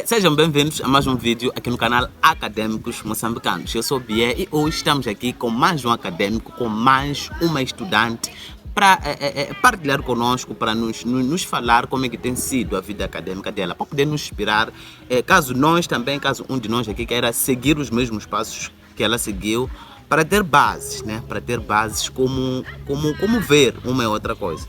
Sejam bem-vindos a mais um vídeo aqui no canal Académicos Moçambicanos. Eu sou Bié e hoje estamos aqui com mais um académico, com mais uma estudante para partilhar conosco, para nos falar como é que tem sido a vida acadêmica dela, para poder nos inspirar, caso um de nós aqui queira seguir os mesmos passos que ela seguiu, para ter bases, né? Para ter bases como ver uma e outra coisa.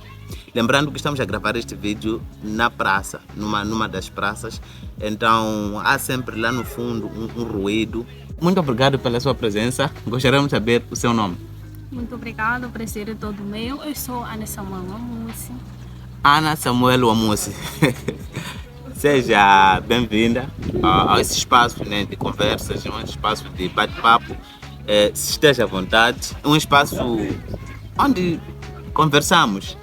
Lembrando que estamos a gravar este vídeo na praça, numa das praças, então há sempre lá no fundo um ruído. Muito obrigado pela sua presença, gostaríamos de saber o seu nome. Muito obrigado, o prazer é todo meu. Eu sou Ana Samuel Wamusi. Ana Samuel Wamusi. Seja bem-vinda a esse espaço, né, de conversas, um espaço de bate-papo. Se esteja à vontade, um espaço onde conversamos,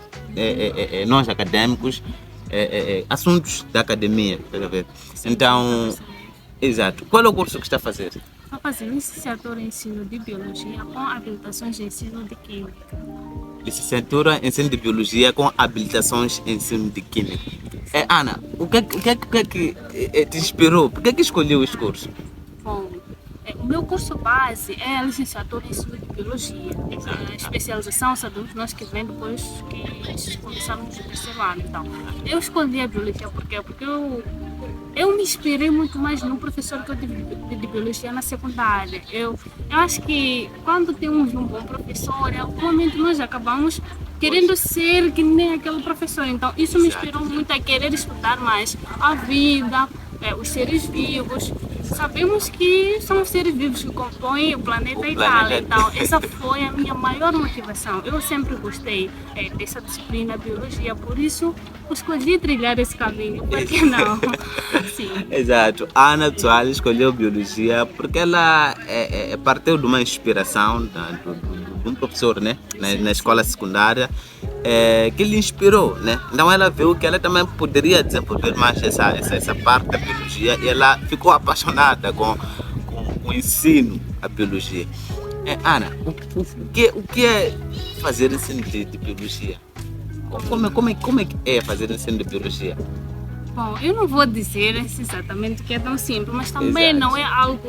nós académicos, assuntos da academia, tá a ver? Então, exato. Qual é o curso que está a fazer? Estou a fazer licenciatura em ensino de biologia com habilitações de ensino de química. Licenciatura em ensino de biologia com habilitações em ensino de química. Ana, o que é que te inspirou? Por que é que escolheu este curso? Bom, o meu curso base é a licenciatura em ensino de biologia. A especialização sabemos nós que vem depois que começarmos o terceiro ano. Então, eu escolhi a biologia porque eu me inspirei muito mais no professor que eu tive de biologia na secundária. Eu acho que quando temos um bom professor, em algum momento nós acabamos querendo ser que nem aquele professor. Então isso me inspirou muito a querer estudar mais a vida, os seres vivos. Sabemos que são os seres vivos que compõem o planeta e tal. Então essa foi a minha maior motivação. Eu sempre gostei dessa disciplina, biologia, por isso escolhi trilhar esse caminho. Por que não? Sim. Exato. A Ana Tsoal escolheu biologia porque ela partiu de uma inspiração de um professor, né, na escola secundária, que lhe inspirou, né? Então ela viu que ela também poderia desenvolver mais essa parte da biologia e ela ficou apaixonada com o ensino da biologia. Ana, o que é fazer ensino de biologia? Como é que é fazer ensino de biologia? Bom, eu não vou dizer exatamente que é tão simples, mas também não é algo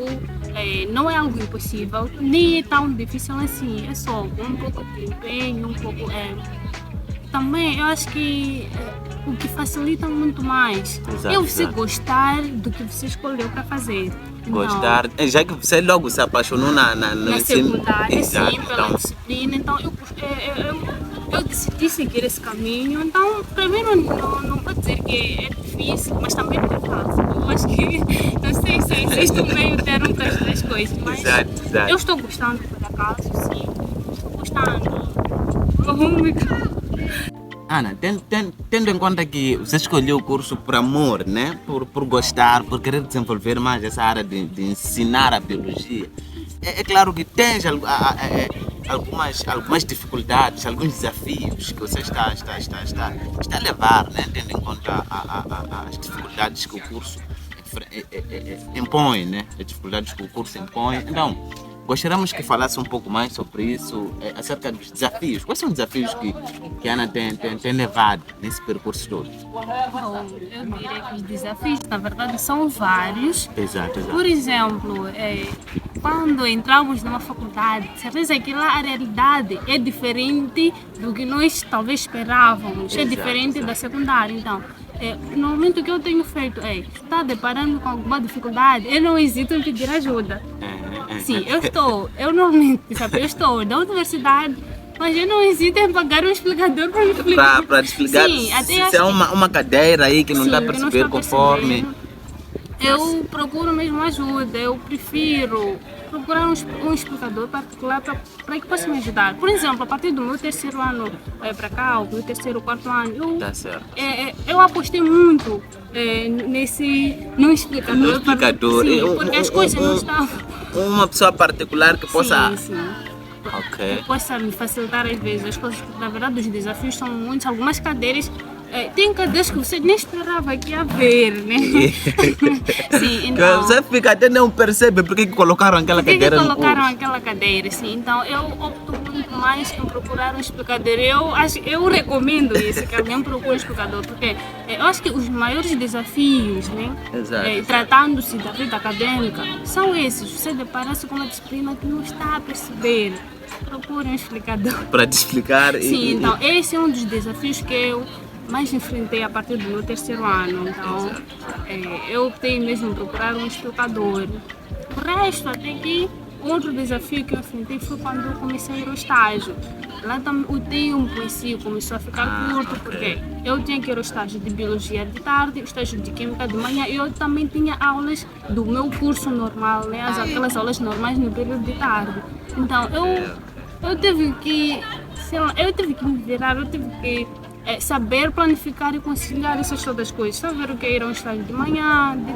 impossível, nem é tão difícil assim. É só um pouco de empenho, um pouco. Também eu acho que o que facilita muito mais é você gostar do que você escolheu para fazer. Gostar, já que você logo se apaixonou na secundária, sim, pela disciplina, então eu decidi seguir esse caminho. Então, para mim não vou dizer que é difícil, mas também não é fácil. Eu acho que não sei se existe um meio termo para as duas coisas, mas eu estou gostando por acaso, sim, estou gostando. Ana, tendo em conta que você escolheu o curso por amor, né? Por gostar, por querer desenvolver mais essa área de ensinar a biologia, é claro que tens algumas dificuldades, alguns desafios que você está a levar, né? Tendo em conta as dificuldades que o curso impõe, né? As dificuldades que o curso impõe. Então, gostaríamos que falasse um pouco mais sobre isso, acerca dos desafios. Quais são os desafios que a Ana tem levado nesse percurso todo? Bom, eu diria que os desafios, na verdade, são vários. Exato. Por exemplo, quando entramos numa faculdade, certeza que lá a realidade é diferente do que nós talvez esperávamos, é diferente da secundária. Então, normalmente o que eu tenho feito está deparando com alguma dificuldade, eu não hesito em pedir ajuda. Sim, eu normalmente, eu estou na universidade, mas eu não hesito em pagar um explicador para me explicar. Para te explicar. Sim, se é uma cadeira aí que não está a perceber conforme. Eu procuro mesmo ajuda, eu prefiro procurar um explicador particular para que possa me ajudar. Por exemplo, a partir do meu terceiro ano para cá, o meu terceiro, quarto ano, eu apostei muito no explicador. No explicador. Sim, porque as coisas não estavam. Uma pessoa particular que possa. Sim. Ok. Que possa me facilitar às vezes as coisas, porque na verdade os desafios são muitos. Algumas cadeiras. Tem cadeiras que você nem esperava que ia ver, né? Sim, então, você fica até não percebe porque que colocaram aquela cadeira. Colocaram aquela cadeira, sim. Então eu opto muito mais em procurar um explicador. Eu recomendo isso, que alguém procure um explicador, porque eu acho que os maiores desafios, né, tratando-se da vida acadêmica, são esses. Você depara-se com uma disciplina que não está a perceber. Procure um explicador. Para te explicar. Sim, então esse é um dos desafios que eu mais enfrentei a partir do meu terceiro ano. Então eu optei mesmo por procurar um explicador. O resto, até que outro desafio que eu enfrentei foi quando eu comecei a ir ao estágio. Lá também o tempo em si começou a ficar curto, porque eu tinha que ir ao estágio de biologia de tarde, o estágio de química de manhã, e eu também tinha aulas do meu curso normal, né? Aquelas aulas normais no período de tarde. Então eu tive que, sei lá, eu tive que me virar, eu tive que saber planificar e conciliar essas todas as coisas. Saber o que é ir a um estágio de manhã, de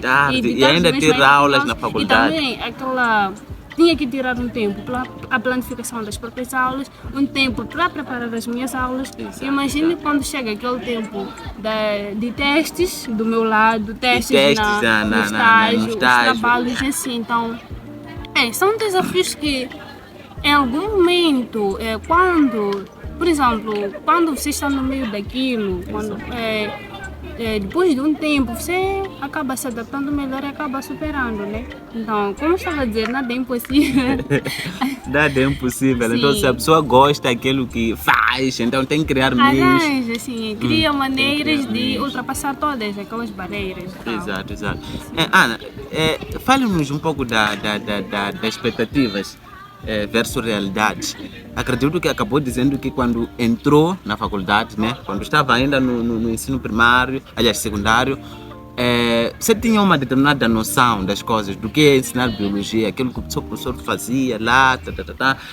tarde e ainda ter aulas na faculdade. E também tinha que tirar um tempo para a planificação das próprias aulas, um tempo para preparar as minhas aulas. Imagine quando chega aquele tempo de testes do meu lado, testes no estágio, os trabalhos assim. Então, são desafios que em algum momento, por exemplo, quando você está no meio daquilo, depois de um tempo, você acaba se adaptando melhor e acaba superando, né? Então, como eu estava a dizer, nada é impossível. Nada é impossível. Sim. Então, se a pessoa gosta daquilo que faz, então tem que criar meios. Arranja, assim, cria maneiras de ultrapassar todas aquelas barreiras. Então. Exato. Ana, fale-nos um pouco das expectativas versus realidade. Acredito que acabou dizendo que quando entrou na faculdade, né, quando estava ainda no ensino primário, aliás, secundário, você tinha uma determinada noção das coisas, do que é ensinar biologia, aquilo que o professor fazia lá,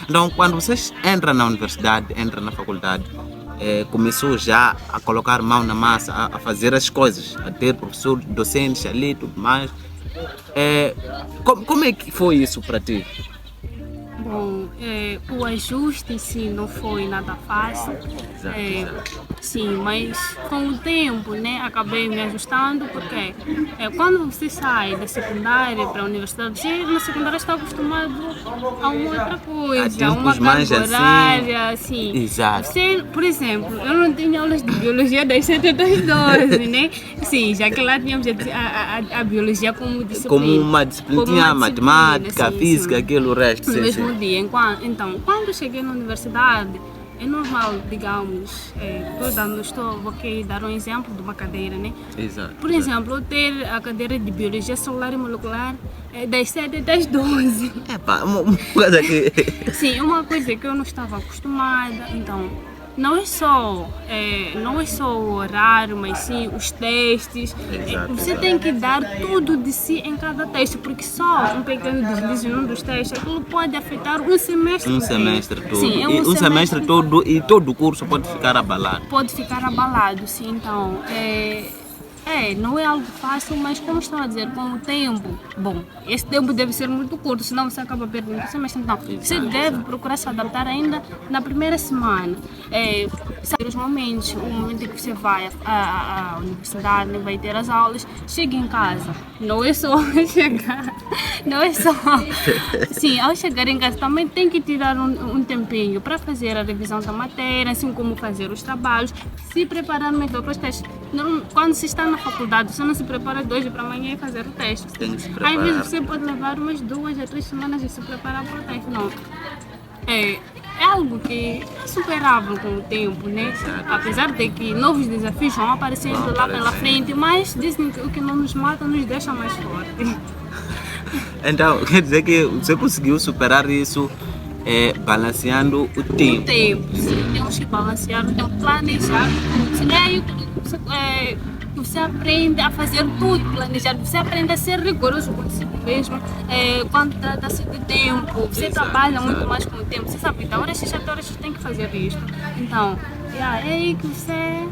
Então, quando você entra na universidade, entra na faculdade, começou já a colocar mão na massa, a fazer as coisas, a ter professores, docentes ali e tudo mais. Como é que foi isso para ti? Bom, o ajuste em si não foi nada fácil. Sim, mas com o tempo, né, acabei me ajustando, porque quando você sai da secundária para a universidade, você na secundária está acostumado a uma outra coisa, a uma carga horária, assim. Exato. Você, por exemplo, eu não tinha aulas de biologia das 7 às 12, né? Sim, já que lá tínhamos a biologia como disciplina. Como uma disciplina, tinha a matemática, a física, aquilo, o resto. No mesmo dia. Então, quando cheguei na universidade, é normal, digamos, vou aqui dar um exemplo de uma cadeira, né? Exato. Por exemplo, eu ter a cadeira de biologia celular e molecular das 7 às 12. Uma coisa que... Sim, uma coisa que eu não estava acostumada, então... Não é só o horário, mas sim os testes. Você tem que dar tudo de si em cada teste, porque só um pequeno deslize num dos testes, aquilo pode afetar um semestre. Um semestre todo. Sim, um semestre todo e todo o curso pode ficar abalado. Pode ficar abalado, sim. Então, não é algo fácil, mas como estava a dizer, com o tempo, bom, esse tempo deve ser muito curto, senão você acaba perdendo o semestre. Então, você deve procurar se adaptar ainda na primeira semana. Saber os momentos, o momento em que você vai à universidade, vai ter as aulas, chega em casa. Não é só chegar, não é só... Sim, ao chegar em casa também tem que tirar um tempinho para fazer a revisão da matéria, assim como fazer os trabalhos, se preparar melhor para os testes. Quando se está na faculdade, você não se prepara de hoje para amanhã e fazer o teste. Tem que se preparar. Às vezes você pode levar umas 2 a 3 semanas e se preparar para o teste. Não. É algo que é superável com o tempo, né? Apesar de que novos desafios vão aparecendo lá pela frente, mas dizem que o que não nos mata nos deixa mais forte. Então, quer dizer que você conseguiu superar isso balanceando o tempo. O tempo, sim. Temos que balancear o tempo, planejar. Você aprende a fazer tudo planejado, você aprende a ser rigoroso consigo mesmo. Quando trata-se de tempo, você trabalha muito mais com o tempo. Você sabe, da hora X até hora X tem que fazer isto. Então, é aí que você...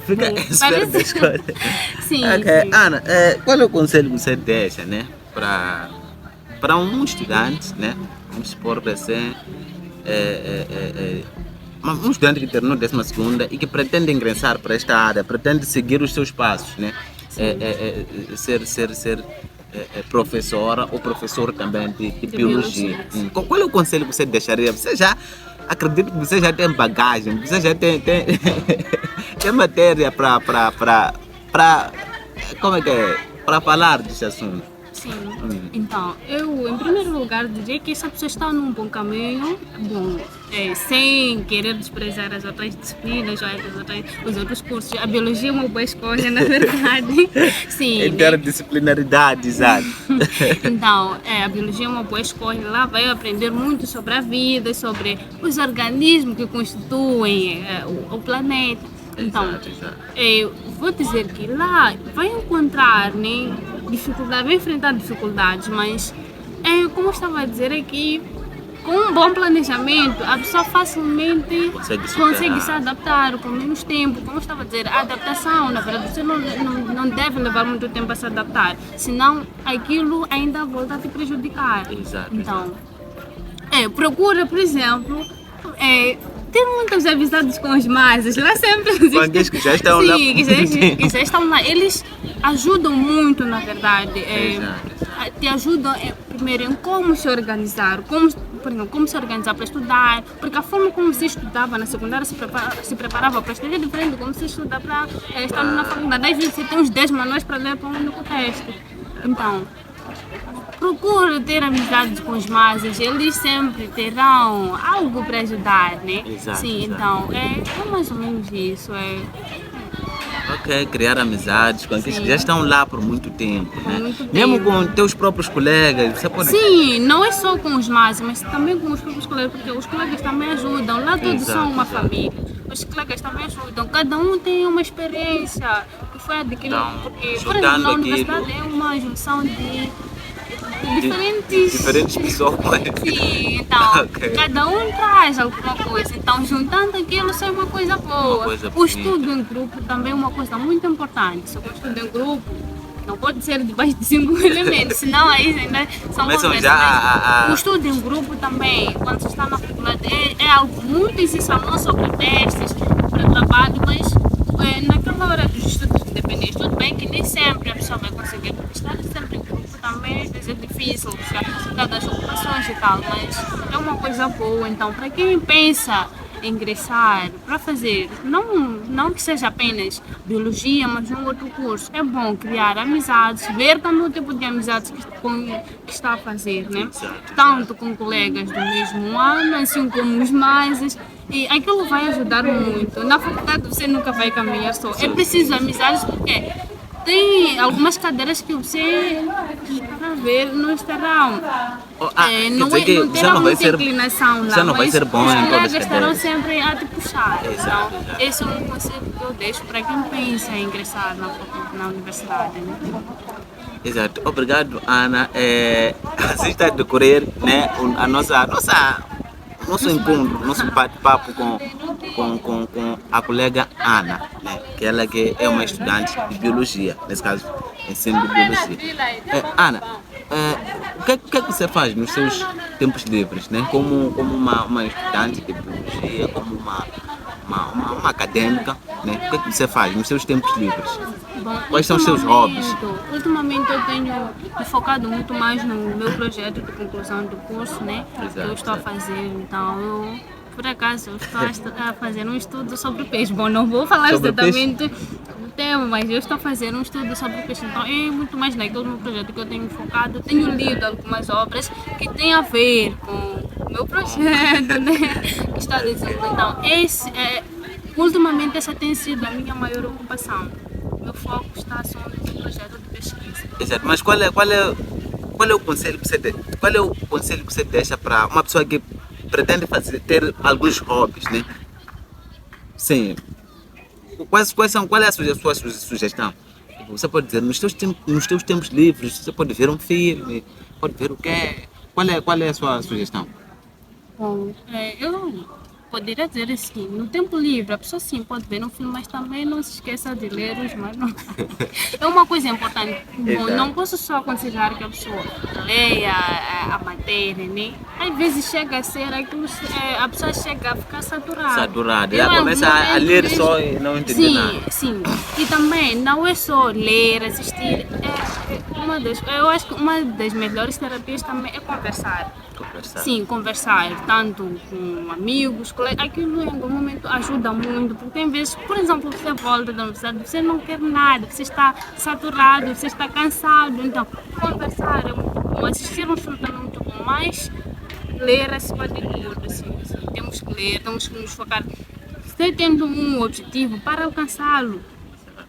Fica esperto das coisas. Sim, okay. sim. Ana, qual é o conselho que você deixa, né, para um estudante, né, vamos supor assim, um estudante que terminou 12ª e que pretende ingressar para esta área, pretende seguir os seus passos, né? Ser professora ou professor também de biologia. biologia. Qual é o conselho que você deixaria? Você já, acredito que você já tem bagagem, você já tem tem matéria para como é que é? Para falar desse assunto. Sim. Então, eu, em primeiro lugar, diria que essa pessoa está num bom caminho, bom, sem querer desprezar as outras disciplinas, ou os outros cursos. A biologia é uma boa escolha, na verdade. Sim. Interdisciplinaridade, exato. Então, a biologia é uma boa escolha. Lá vai aprender muito sobre a vida, sobre os organismos que constituem o planeta. Então, Exato. vou dizer que lá vai encontrar, né, dificuldade, vai enfrentar dificuldades, mas como eu estava a dizer aqui, com um bom planejamento, a pessoa facilmente consegue se adaptar com menos tempo. Como eu estava a dizer, a adaptação, na verdade, você não deve levar muito tempo a se adaptar, senão aquilo ainda volta a te prejudicar. Exato. Então, procura, por exemplo, ter muitas amizades com os mais, lá sempre existem. Aqueles que já estão lá. Sim, que já estão lá. Eles ajudam muito, na verdade. Te ajudam, primeiro, em como se organizar, por exemplo, como se organizar para estudar, porque a forma como se estudava na secundária, se preparava para estudar é diferente de como se estuda para estar na faculdade. Às vezes você tem uns 10 manuais para ler para um único texto. Então, procure ter amizades com os mais, eles sempre terão algo para ajudar, né? Exato, Sim, exato. então é mais ou menos isso. Ok, criar amizades com aqueles que já estão lá por muito tempo, né? muito Mesmo tempo. com teus próprios colegas, você pode... Sim, não é só com os mais, mas também com os próprios colegas, porque os colegas também ajudam. Lá todos Exato, são uma exato. família. Os colegas também ajudam. Cada um tem uma experiência que foi adquirida. Então, Porque, por juntando exemplo, na aquilo. universidade é uma junção de diferentes pessoas. Sim, então, Ok. cada um traz alguma coisa. Então, juntando aquilo, isso é uma coisa boa. Uma coisa O bonita. estudo em grupo também é uma coisa muito importante. Se o estudo em grupo não pode ser debaixo de 5 elementos, senão aí ainda são Começam conversas. já Mas o estudo em grupo também, quando você está na faculdade, é algo muito essencial, não só para testes, para trabalho, mas naquela hora dos estudos independentes, tudo bem que nem sempre a pessoa vai conseguir, porque estar sempre em grupo também às vezes é difícil, por causa das ocupações e tal, mas é uma coisa boa. Então, para quem pensa em ingressar para fazer, não que seja apenas biologia, mas um outro curso, é bom criar amizades, ver também o tipo de amizades que está a fazer, né? Exato. Tanto com colegas do mesmo ano, assim como os mais. E aquilo vai ajudar muito. Na faculdade você nunca vai caminhar só. É preciso amizades porque tem algumas cadeiras que você para ver não estarão. Não terá muita inclinação lá. já não vai mas ser bom os em todas as colegas estarão cadeiras. sempre a te puxar. Exato, Então, exato. esse é um conselho que eu deixo para quem pensa em ingressar na universidade. Né? Exato. Obrigado, Ana. Assim está a decorrer, né, nosso encontro, nosso bate-papo com a colega Ana, né, que ela que é uma estudante de biologia, nesse caso, ensino de biologia. Ana, o que é que você faz nos seus tempos livres, né, como uma estudante de biologia, como uma acadêmica, né, o que é que você faz nos seus tempos livres? Bom, Quais são os seus hobbies? Ultimamente eu tenho me focado muito mais no meu projeto de conclusão do curso, né? Que eu estou a fazer. Então, por acaso, eu estou a fazer um estudo sobre peixe. Bom, não vou falar Sobre exatamente o tema, mas eu estou a fazer um estudo sobre peixe. Então, é muito mais naquele meu projeto que eu tenho focado. Eu tenho lido algumas obras que têm a ver com o meu projeto, né? Que está a desenvolver. Então, ultimamente essa tem sido a minha maior ocupação. Meu foco está só no projeto de pesquisa. Exato, mas qual é o conselho que você deixa para uma pessoa que pretende ter alguns hobbies, né? Sim. Qual é a sua sugestão? Você pode dizer, nos teus tempos livres, você pode ver um filme, pode ver o quê? Qual é a sua sugestão? Bom, eu poderia dizer assim, no tempo livre a pessoa sim pode ver um filme, mas também não se esqueça de ler os manuais. É uma coisa importante. Bom, Exato. não posso só aconselhar que a pessoa leia a matéria, né? Às vezes chega a ser aquilo, a pessoa chega a ficar saturada. Saturado. Eu, Já em começa algum a momento ler mesmo- só e não entender Sim, nada. sim. E também não é só ler, assistir. Eu acho que uma das melhores terapias também é conversar. Conversar. Sim, conversar, tanto com amigos, colegas, aquilo em algum momento ajuda muito, porque tem vezes, por exemplo, você volta da universidade, você não quer nada, você está saturado, você está cansado, então conversar é muito bom, assistir um filme também é muito bom, mas ler acima de tudo, assim, temos que ler, temos que nos focar, você tendo um objetivo para alcançá-lo,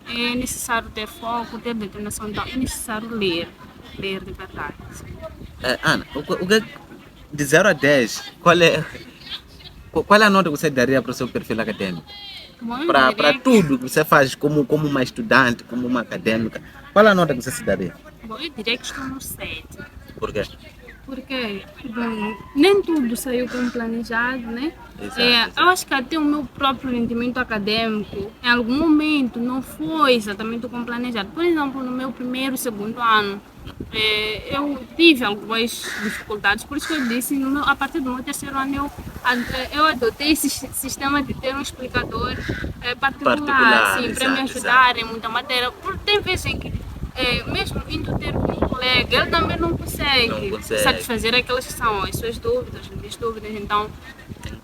é necessário ter foco, ter determinação, então é necessário ler de verdade. Assim. Ana, o que de 0 a 10, qual é a nota que você daria para o seu perfil acadêmico? Bom, eu Para diria que- tudo que você faz como uma estudante, como uma acadêmica, qual é a nota que você se daria? Bom, eu diria que estou no 7. Por quê? Porque bom, nem tudo saiu como planejado, né? Exato, exato. Eu acho que até o meu próprio rendimento acadêmico, em algum momento, não foi exatamente como planejado. Por exemplo, no meu primeiro, segundo ano, eu tive algumas dificuldades, por isso que eu disse, a partir do meu terceiro ano, eu adotei esse sistema de ter um explicador particular, assim, para me exato, ajudar em muita matéria. Porque tem vezes em que mesmo indo ter com um colega, ele também não consegue, Não consegue. satisfazer aquelas que são as suas dúvidas, as minhas dúvidas, então,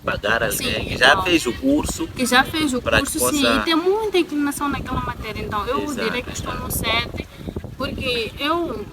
Pagar alguém Sim, que já então. fez o curso. que já fez o Para curso, que possa- sim, e tem muita inclinação naquela matéria, então eu Exato, diria que estou no 7, porque eu,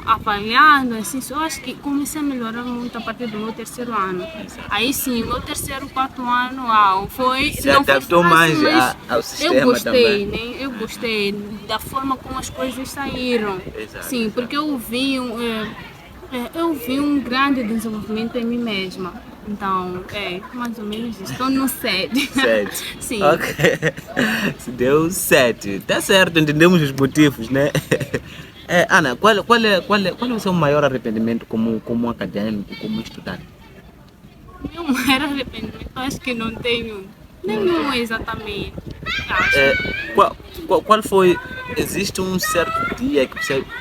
avaliando, assim, eu acho que comecei a melhorar muito a partir do meu terceiro ano. Exato. Aí sim, meu terceiro, quarto ano, foi... Se não foi adaptou fácil, mais mas ao sistema eu gostei, também. né? Eu gostei da forma como as coisas saíram. Exato, Sim, exato. porque eu vi um grande desenvolvimento em mim mesma. Então, mais ou menos isso. Estou no 7. 7. Sim. Ok. Se deu 7. Tá certo, entendemos os motivos, né? Ana, qual é o seu maior arrependimento como acadêmico, como estudante? Meu maior arrependimento, eu acho que não tenho nenhum exatamente. Acho. Qual foi? Existe um certo dia que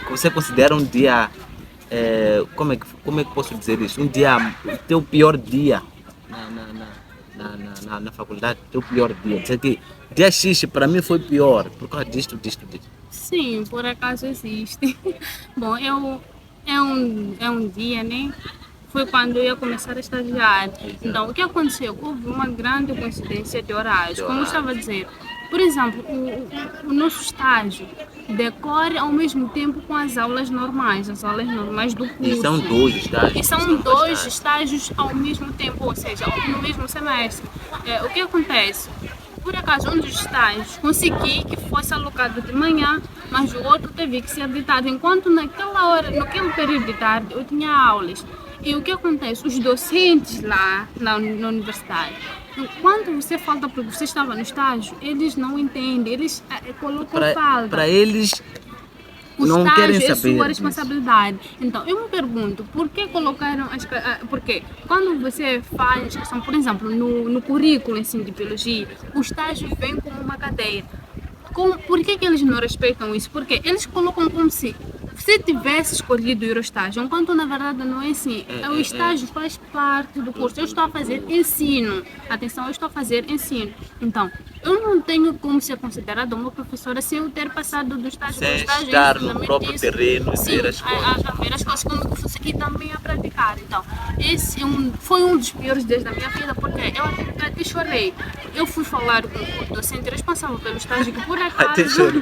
você considera um dia. Como é que posso dizer isso? Um dia, o teu pior dia na faculdade, teu pior dia. Dizer que dia X para mim foi pior, por causa disto. Sim, por acaso existe. Bom, é um dia, né? Foi quando eu ia começar a estagiar. Então, o que aconteceu? Houve uma grande coincidência de horários. Como eu estava a dizer, por exemplo, o nosso estágio decorre ao mesmo tempo com as aulas normais do curso. E são 2 estágios. E são 2 estágios ao mesmo tempo, ou seja, no mesmo semestre. O que acontece? Por acaso, um dos estágios consegui que fosse alocado de manhã, mas o outro teve que ser ditado. Enquanto naquela hora, naquele período de tarde, eu tinha aulas. E o que acontece? Os docentes lá na universidade, quando você falta porque você estava no estágio, eles não entendem, eles colocam falta. Para eles, O não estágio querem é saber sua disso. responsabilidade. Então, eu me pergunto, por que colocaram porque quando você faz inscrição, por exemplo, no currículo ensino de biologia, o estágio vem como uma cadeira. Por que eles não respeitam isso? Porque eles colocam como se você tivesse escolhido ir ao estágio, enquanto na verdade não é assim. O estágio faz parte do curso. Eu estou a fazer ensino. Atenção, eu estou a fazer ensino. Então, eu não tenho como ser considerada uma professora sem eu ter passado do estágio Sem para o estágio. estar no exatamente próprio isso. terreno e Sim, ver as coisas. a ver as coisas como que fosse e também a praticar. Então, esse foi um dos piores dias da minha vida, porque eu até chorei. Eu fui falar com o docente responsável pelo estágio, que por Até acaso chorei.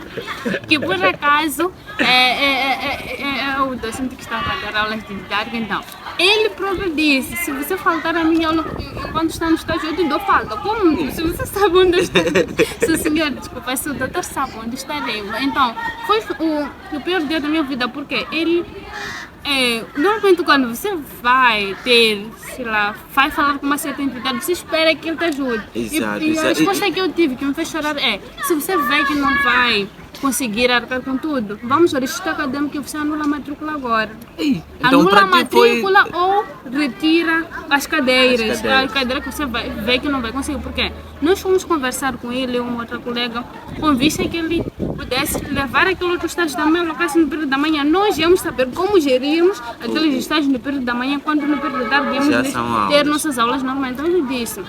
é o docente que estava a dar aulas de didática, então. Ele próprio disse, se você faltar a minha aula enquanto está no estágio, eu te dou falta. Como? Se você sabe onde eu estou. Se o senhor, desculpa, se o doutor sabe onde estarei. Então, foi o pior dia da minha vida, porque ele... normalmente quando você vai ter, sei lá, vai falar com uma certa entidade, você espera que ele te ajude. Exato, E a exato. resposta que eu tive, que me fez chorar, se você vê que não vai conseguir arcar com tudo. Vamos ao registro acadêmico e você anula a matrícula agora. Ei, Anula a para ti foi... matrícula ou retira as cadeiras. As cadeiras. A cadeira que você vai ver que não vai conseguir. Por quê? Nós fomos conversar com ele, um outro colega, com vista que ele pudesse levar aquele outro estágio também, alocar-se no período da manhã. Nós íamos saber como gerirmos aqueles estágios no período da manhã, quando no período da tarde Já íamos são ter aulas. nossas aulas normais. Então ele disse,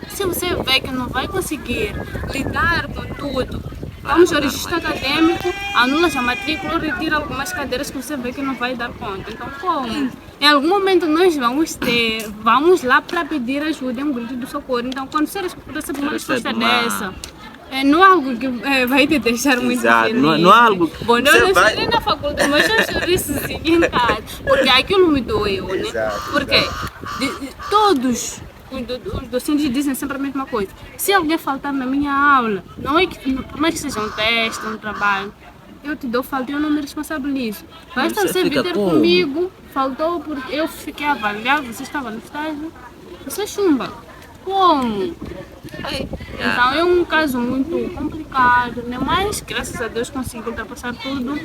se você vê que não vai conseguir lidar com tudo, vamos ao registro acadêmico, anula a matrícula ou retira algumas cadeiras que você vê que não vai dar conta. Então, como? Em algum momento nós vamos lá para pedir ajuda, é um grito do socorro. Então, quando você receber uma resposta dessa, não é algo que vai te deixar muito feliz. Não é algo que bom, eu você não vai... chorei na faculdade, mas eu chorei sim em casa, porque aquilo me doeu, né? Exato, Porque todos os docentes dizem sempre a mesma coisa. Se alguém faltar na minha aula, não é que, por mais que seja um teste, um trabalho, eu te dou falta e eu não me responsabilizo. Basta Você você fica vir ter como? comigo, faltou porque eu fiquei avaliado, você estava no estágio, você chumba. Como? Então é um caso muito complicado, né? Mas graças a Deus consegui ultrapassar tudo.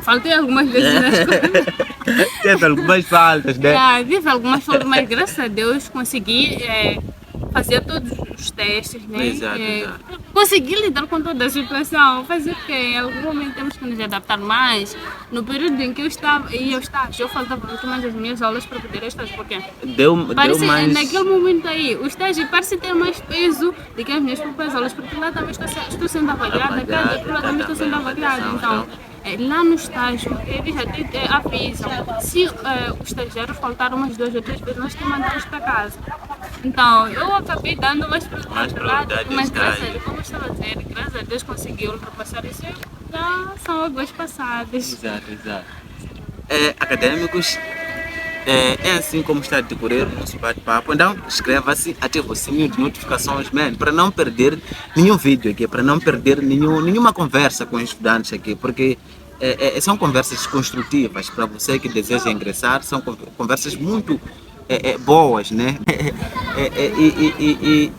Faltei algumas vezes na escola. Teve algumas faltas, né? Tive algumas faltas, mas graças a Deus consegui fazer todos os testes, né? Exato, exato. Consegui lidar com toda a situação. Fazer o quê? Em algum momento temos que nos adaptar mais. No período em que eu ia ao estágio, eu faltava muito mais as minhas aulas para poder ir ao estágio. Por quê? Deu mais... Naquele momento aí, o estágio parece ter mais peso do que as minhas próprias aulas, porque lá também estou sendo avaliada, cada turma também estou sendo avaliada. Então, lá no estágio, eles até avisam, se o estagiário faltar umas 2 ou 3 vezes, nós te mandamos para casa. Então, eu acabei dando mais prioridade, mas graças a Deus, como eu estava a dizer, graças a Deus consegui ultrapassar isso, já são águas passadas. Exato. Acadêmicos, é assim como está a decorrer o nosso bate-papo. Então, inscreva-se, ative o sininho de notificações, para não perder nenhum vídeo aqui, para não perder nenhuma conversa com os estudantes aqui, porque são conversas construtivas para você que deseja ingressar, são conversas muito boas, né?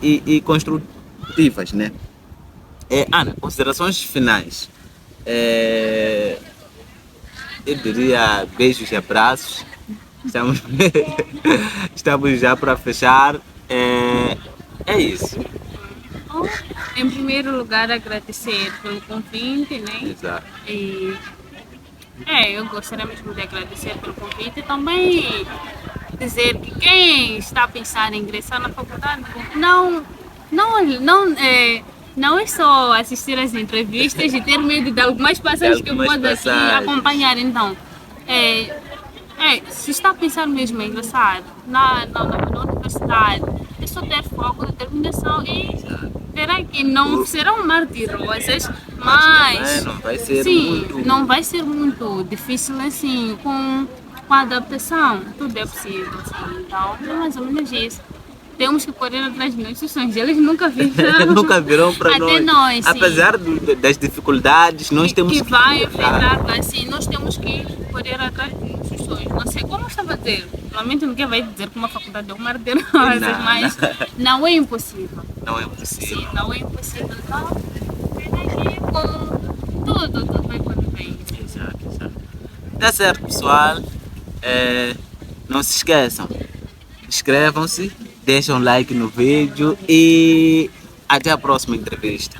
E construtivas, né? Ana, considerações finais. Eu diria beijos e abraços. Estamos já para fechar. É isso. Em primeiro lugar, agradecer pelo convite, né? Exato. E eu gostaria mesmo de agradecer pelo convite e também dizer que quem está a pensar em ingressar na faculdade não é só assistir às entrevistas e ter medo de algumas passagens que pode aqui acompanhar. Então, se está a pensar mesmo em ingressar na universidade, é só ter foco, determinação e verá que não será um mar de rosas, mas não vai ser não vai ser muito difícil assim com a adaptação, tudo é possível. Assim. Então, é mais ou menos isso. Temos que correr atrás de nossos sonhos, eles nunca viram. Nunca virão para nós. Sim. Apesar das dificuldades, nós temos que vai enfrentar, assim, nós temos que correr atrás de nossos sonhos. Não sei como eu estava a dizer, realmente ninguém vai dizer que uma faculdade é um mar de rosas, mas não é impossível. Não é impossível. Sim, não é impossível. Então, tudo vai quando vem. Exato. Tá certo, pessoal. Não se esqueçam, inscrevam-se, deixem um like no vídeo e até a próxima entrevista.